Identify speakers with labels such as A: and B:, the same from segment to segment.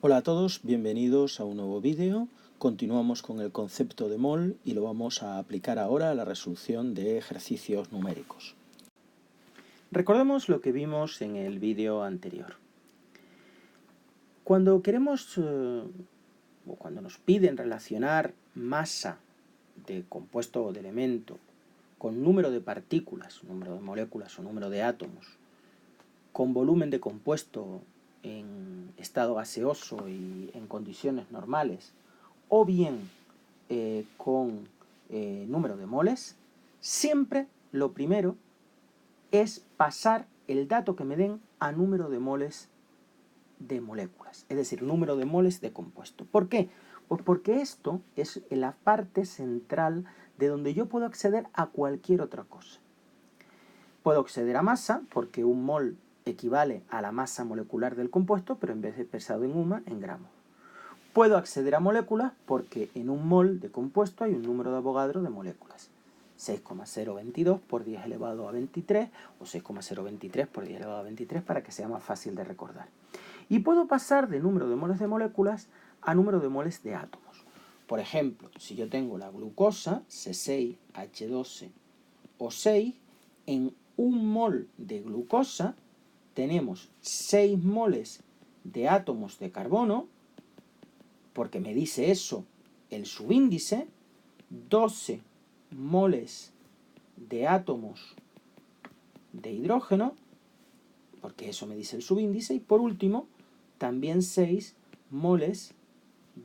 A: Hola a todos, bienvenidos a un nuevo vídeo. Continuamos con el concepto de mol y lo vamos a aplicar ahora a la resolución de ejercicios numéricos. Recordemos lo que vimos en el vídeo anterior. Cuando queremos, o cuando nos piden relacionar masa de compuesto o de elemento con número de partículas, número de moléculas o número de átomos, con volumen de compuesto en estado gaseoso y en condiciones normales, o bien con número de moles, siempre lo primero es pasar el dato que me den a número de moles de moléculas, es decir, número de moles de compuesto. ¿Por qué? Pues porque esto es la parte central de donde yo puedo acceder a cualquier otra cosa. Puedo acceder a masa, porque un mol equivale a la masa molecular del compuesto, pero en vez de expresado en UMA, en gramos. Puedo acceder a moléculas porque en un mol de compuesto hay un número de Avogadro de moléculas. 6,022 por 10 elevado a 23 o 6,023 por 10 elevado a 23 para que sea más fácil de recordar. Y puedo pasar de número de moles de moléculas a número de moles de átomos. Por ejemplo, si yo tengo la glucosa, C6H12O6, en un mol de glucosa tenemos 6 moles de átomos de carbono, porque me dice eso el subíndice, 12 moles de átomos de hidrógeno, porque eso me dice el subíndice, y por último, también 6 moles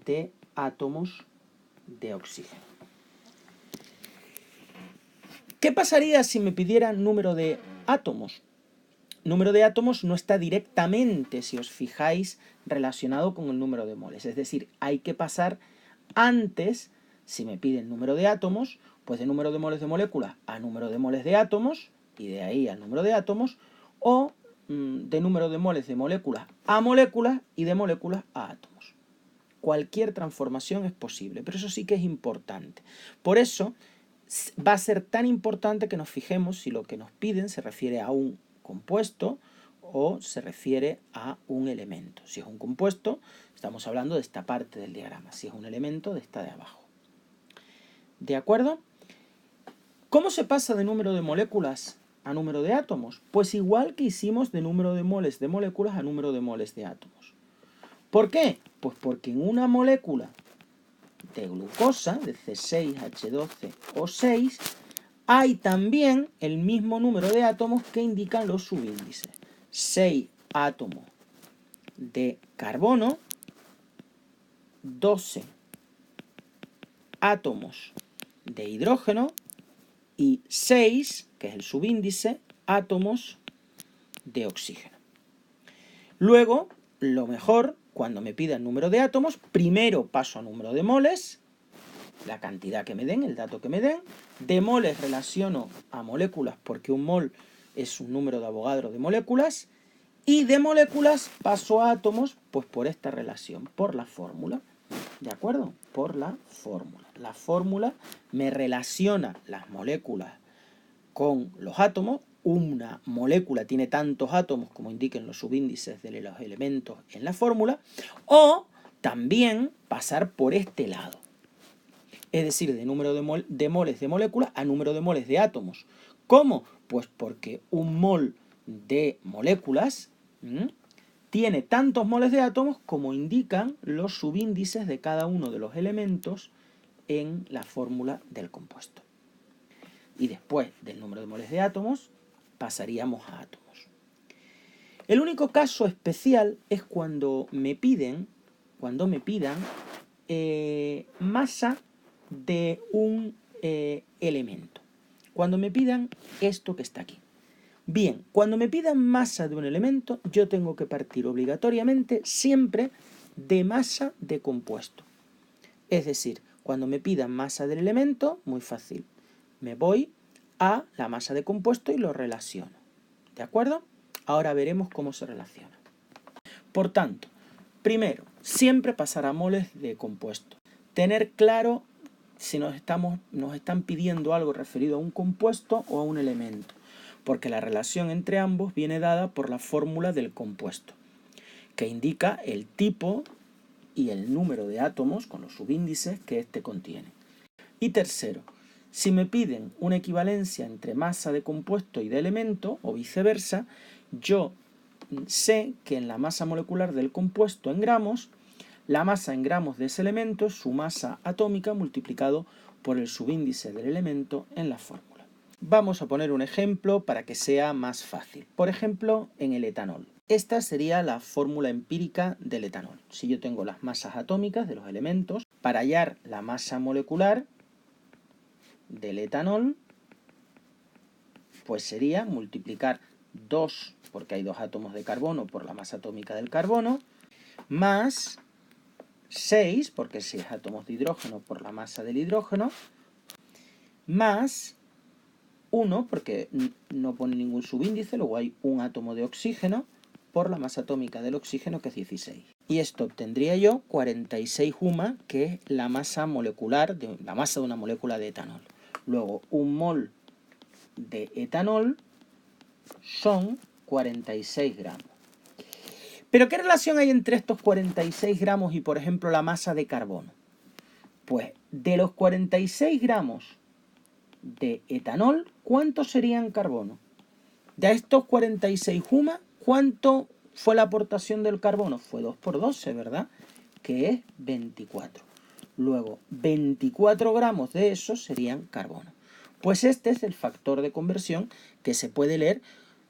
A: de átomos de oxígeno. ¿Qué pasaría si me pidieran número de átomos? Número de átomos no está directamente, si os fijáis, relacionado con el número de moles. Es decir, hay que pasar antes, si me piden número de átomos, pues de número de moles de moléculas a número de moles de átomos, y de ahí al número de átomos, o de número de moles de moléculas a moléculas y de moléculas a átomos. Cualquier transformación es posible, pero eso sí que es importante. Por eso va a ser tan importante que nos fijemos si lo que nos piden se refiere a un compuesto o se refiere a un elemento. Si es un compuesto, estamos hablando de esta parte del diagrama. Si es un elemento, de esta de abajo. ¿De acuerdo? ¿Cómo se pasa de número de moléculas a número de átomos? Pues igual que hicimos de número de moles de moléculas a número de moles de átomos. ¿Por qué? Pues porque en una molécula de glucosa, de C6H12O6, hay también el mismo número de átomos que indican los subíndices. 6 átomos de carbono, 12 átomos de hidrógeno y 6, que es el subíndice, átomos de oxígeno. Luego, lo mejor, cuando me pidan número de átomos, primero paso a número de moles, la cantidad que me den, el dato que me den. De moles relaciono a moléculas porque un mol es un número de Avogadro de moléculas. Y de moléculas paso a átomos, pues por esta relación, por la fórmula. ¿De acuerdo? Por la fórmula. La fórmula me relaciona las moléculas con los átomos. Una molécula tiene tantos átomos como indiquen los subíndices de los elementos en la fórmula. O también pasar por este lado. Es decir, de número de moles de moléculas a número de moles de átomos. ¿Cómo? Pues porque un mol de moléculas tiene tantos moles de átomos como indican los subíndices de cada uno de los elementos en la fórmula del compuesto. Y después del número de moles de átomos pasaríamos a átomos. El único caso especial es cuando me pidan masa de un elemento. Cuando me pidan esto que está aquí. Bien, cuando me pidan masa de un elemento, yo tengo que partir obligatoriamente siempre de masa de compuesto. Es decir, cuando me pidan masa del elemento, muy fácil, me voy a la masa de compuesto y lo relaciono. ¿De acuerdo? Ahora veremos cómo se relaciona. Por tanto, primero, siempre pasar a moles de compuesto. Tener claro si nos están pidiendo algo referido a un compuesto o a un elemento, porque la relación entre ambos viene dada por la fórmula del compuesto, que indica el tipo y el número de átomos con los subíndices que éste contiene. Y tercero, si me piden una equivalencia entre masa de compuesto y de elemento, o viceversa, yo sé que en la masa molecular del compuesto en gramos, la masa en gramos de ese elemento es su masa atómica multiplicado por el subíndice del elemento en la fórmula. Vamos a poner un ejemplo para que sea más fácil. Por ejemplo, en el etanol. Esta sería la fórmula empírica del etanol. Si yo tengo las masas atómicas de los elementos, para hallar la masa molecular del etanol, pues sería multiplicar 2, porque hay 2 átomos de carbono, por la masa atómica del carbono, más 6, porque 6 átomos de hidrógeno por la masa del hidrógeno, más 1, porque no pone ningún subíndice, luego hay un átomo de oxígeno, por la masa atómica del oxígeno, que es 16. Y esto obtendría yo 46 UMA, que es la masa molecular, la masa de una molécula de etanol. Luego, un mol de etanol son 46 gramos. ¿Pero qué relación hay entre estos 46 gramos y, por ejemplo, la masa de carbono? Pues, de los 46 gramos de etanol, ¿cuántos serían carbono? De estos 46 UMA, ¿cuánto fue la aportación del carbono? Fue 2 por 12, ¿verdad? Que es 24. Luego, 24 gramos de eso serían carbono. Pues este es el factor de conversión que se puede leer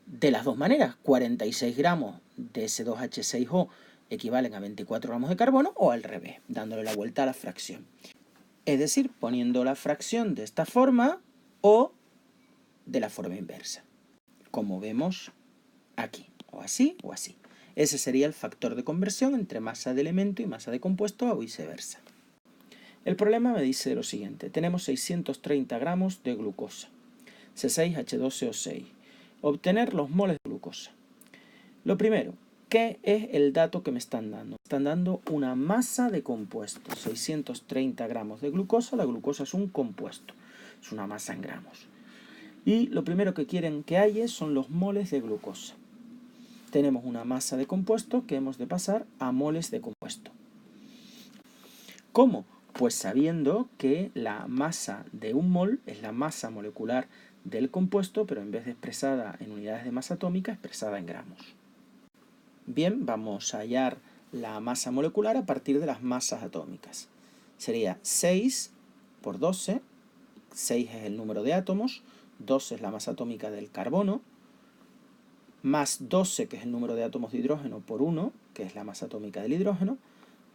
A: de las dos maneras. 46 gramos de ese 2H6O equivalen a 24 gramos de carbono, o al revés, dándole la vuelta a la fracción. Es decir, poniendo la fracción de esta forma o de la forma inversa, como vemos aquí, o así o así. Ese sería el factor de conversión entre masa de elemento y masa de compuesto, o viceversa. El problema me dice lo siguiente: tenemos 630 gramos de glucosa, C6H12O6. Obtener los moles de glucosa. Lo primero, ¿qué es el dato que me están dando? Me están dando una masa de compuesto, 630 gramos de glucosa. La glucosa es un compuesto, es una masa en gramos. Y lo primero que quieren que haya son los moles de glucosa. Tenemos una masa de compuesto que hemos de pasar a moles de compuesto. ¿Cómo? Pues sabiendo que la masa de un mol es la masa molecular del compuesto, pero en vez de expresada en unidades de masa atómica, expresada en gramos. Bien, vamos a hallar la masa molecular a partir de las masas atómicas. Sería 6 por 12, 6 es el número de átomos, 12 es la masa atómica del carbono, más 12, que es el número de átomos de hidrógeno, por 1, que es la masa atómica del hidrógeno,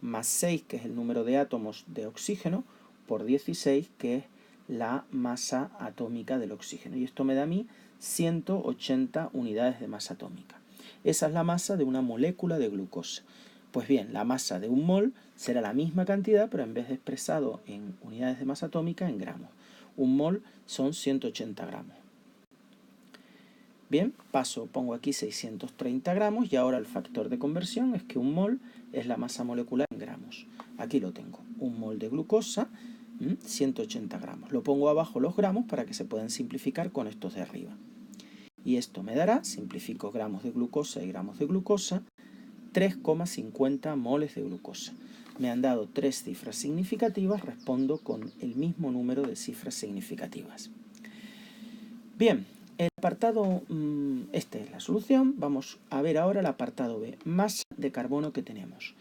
A: más 6, que es el número de átomos de oxígeno, por 16, que es la masa atómica del oxígeno. Y esto me da a mí 180 unidades de masa atómica. Esa es la masa de una molécula de glucosa. Pues bien, la masa de un mol será la misma cantidad, pero en vez de expresado en unidades de masa atómica, en gramos. Un mol son 180 gramos. Bien, pongo aquí 630 gramos y ahora el factor de conversión es que un mol es la masa molecular en gramos. Aquí lo tengo, un mol de glucosa, 180 gramos. Lo pongo abajo los gramos para que se puedan simplificar con estos de arriba. Y esto me dará, simplifico gramos de glucosa y gramos de glucosa, 3,50 moles de glucosa. Me han dado 3 cifras significativas, respondo con el mismo número de cifras significativas. Bien, el apartado, esta es la solución. Vamos a ver ahora el apartado B, masa de carbono que tenemos.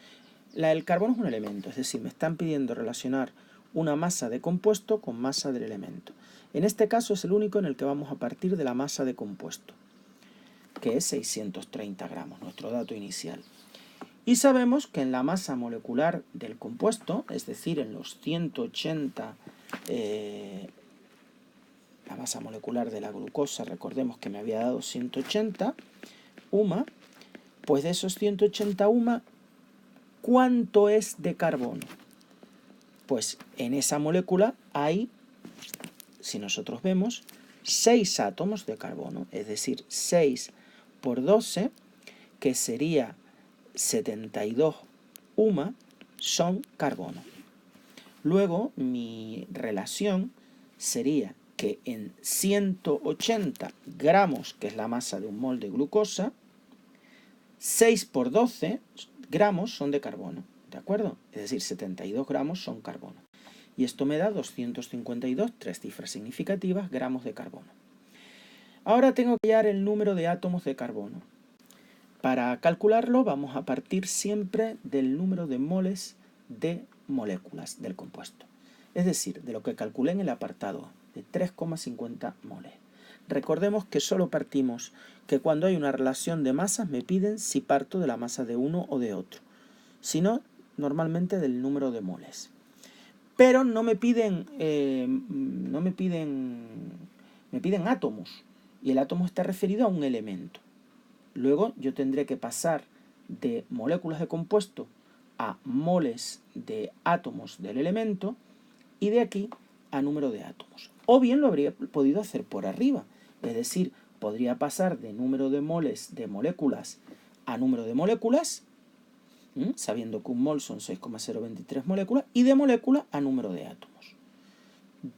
A: El carbono es un elemento, es decir, me están pidiendo relacionar una masa de compuesto con masa del elemento. En este caso es el único en el que vamos a partir de la masa de compuesto, que es 630 gramos, nuestro dato inicial. Y sabemos que en la masa molecular del compuesto, es decir, en los 180, la masa molecular de la glucosa, recordemos que me había dado 180 UMA, pues de esos 180 UMA, ¿cuánto es de carbono? Pues en esa molécula hay, si nosotros vemos, 6 átomos de carbono, es decir, 6 por 12, que sería 72 UMA, son carbono. Luego, mi relación sería que en 180 gramos, que es la masa de un mol de glucosa, 6 por 12 gramos son de carbono. ¿de acuerdo? Es decir, 72 gramos son carbono. Y esto me da 252, 3 cifras significativas, gramos de carbono. Ahora tengo que hallar el número de átomos de carbono. Para calcularlo vamos a partir siempre del número de moles de moléculas del compuesto. Es decir, de lo que calculé en el apartado A, de 3,50 moles. Recordemos que solo partimos que cuando hay una relación de masas me piden si parto de la masa de uno o de otro. Si no, normalmente del número de moles. Pero no me piden, me piden átomos. Y el átomo está referido a un elemento. Luego yo tendré que pasar de moléculas de compuesto a moles de átomos del elemento y de aquí a número de átomos. O bien lo habría podido hacer por arriba, es decir, podría pasar de número de moles de moléculas a número de moléculas, sabiendo que un mol son 6,023 moléculas, y de molécula a número de átomos.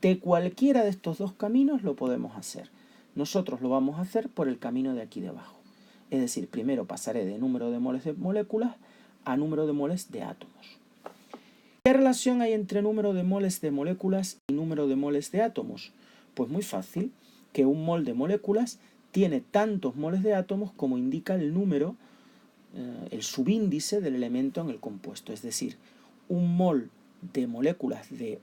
A: De cualquiera de estos dos caminos lo podemos hacer. Nosotros lo vamos a hacer por el camino de aquí debajo. Es decir, primero pasaré de número de moles de moléculas a número de moles de átomos. ¿Qué relación hay entre número de moles de moléculas y número de moles de átomos? Pues muy fácil, que un mol de moléculas tiene tantos moles de átomos como indica el número, el subíndice del elemento en el compuesto. Es decir, un mol de moléculas de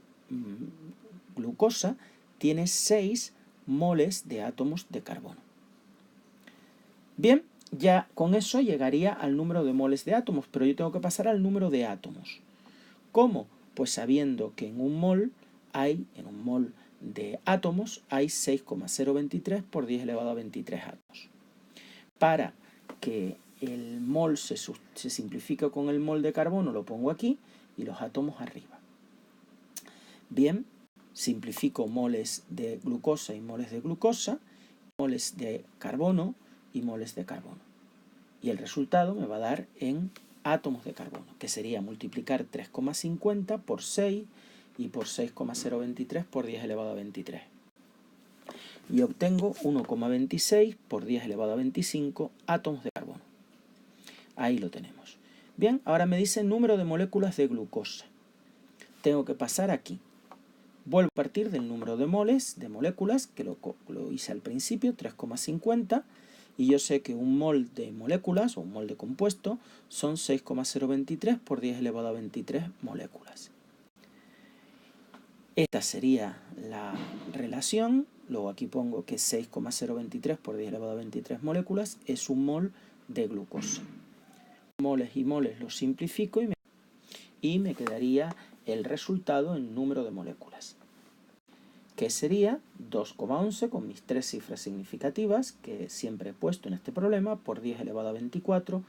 A: glucosa tiene 6 moles de átomos de carbono. Bien, ya con eso llegaría al número de moles de átomos, pero yo tengo que pasar al número de átomos. ¿Cómo? Pues sabiendo que en un mol de átomos hay 6,023 por 10 elevado a 23 átomos. Para que el mol se simplifique con el mol de carbono, lo pongo aquí y los átomos arriba. Bien, simplifico moles de glucosa y moles de glucosa, moles de carbono y moles de carbono. Y el resultado me va a dar en átomos de carbono, que sería multiplicar 3,50 por 6 y por 6,023 por 10 elevado a 23. Y obtengo 1,26 por 10 elevado a 25 átomos de carbono. Ahí lo tenemos. Bien, ahora me dice número de moléculas de glucosa. Tengo que pasar aquí. Vuelvo a partir del número de moles, de moléculas, que lo hice al principio, 3,50, y yo sé que un mol de moléculas, o un mol de compuesto, son 6,023 por 10 elevado a 23 moléculas. Esta sería la relación, luego aquí pongo que 6,023 por 10 elevado a 23 moléculas es un mol de glucosa. Moles y moles los simplifico y me quedaría el resultado en número de moléculas, que sería 2,11 con mis 3 cifras significativas que siempre he puesto en este problema por 10 elevado a 24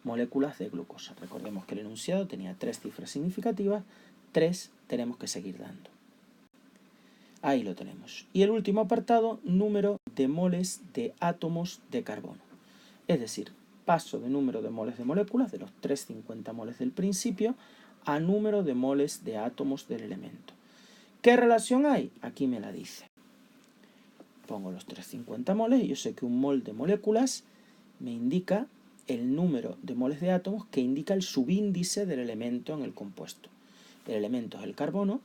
A: moléculas de glucosa. Recordemos que el enunciado tenía 3 cifras significativas, 3 tenemos que seguir dando. Ahí lo tenemos. Y el último apartado, número de moles de átomos de carbono. Es decir, paso de número de moles de moléculas, de los 350 moles del principio, a número de moles de átomos del elemento. ¿Qué relación hay? Aquí me la dice. Pongo los 350 moles y yo sé que un mol de moléculas me indica el número de moles de átomos que indica el subíndice del elemento en el compuesto. El elemento es el carbono,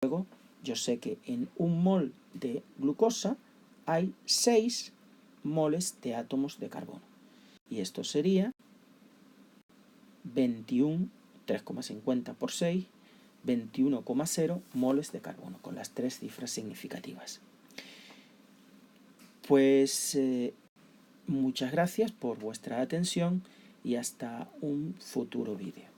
A: luego yo sé que en un mol de glucosa hay 6 moles de átomos de carbono. Y esto sería 21, 3,50 por 6, 21,0 moles de carbono, con las 3 cifras significativas. Pues muchas gracias por vuestra atención y hasta un futuro vídeo.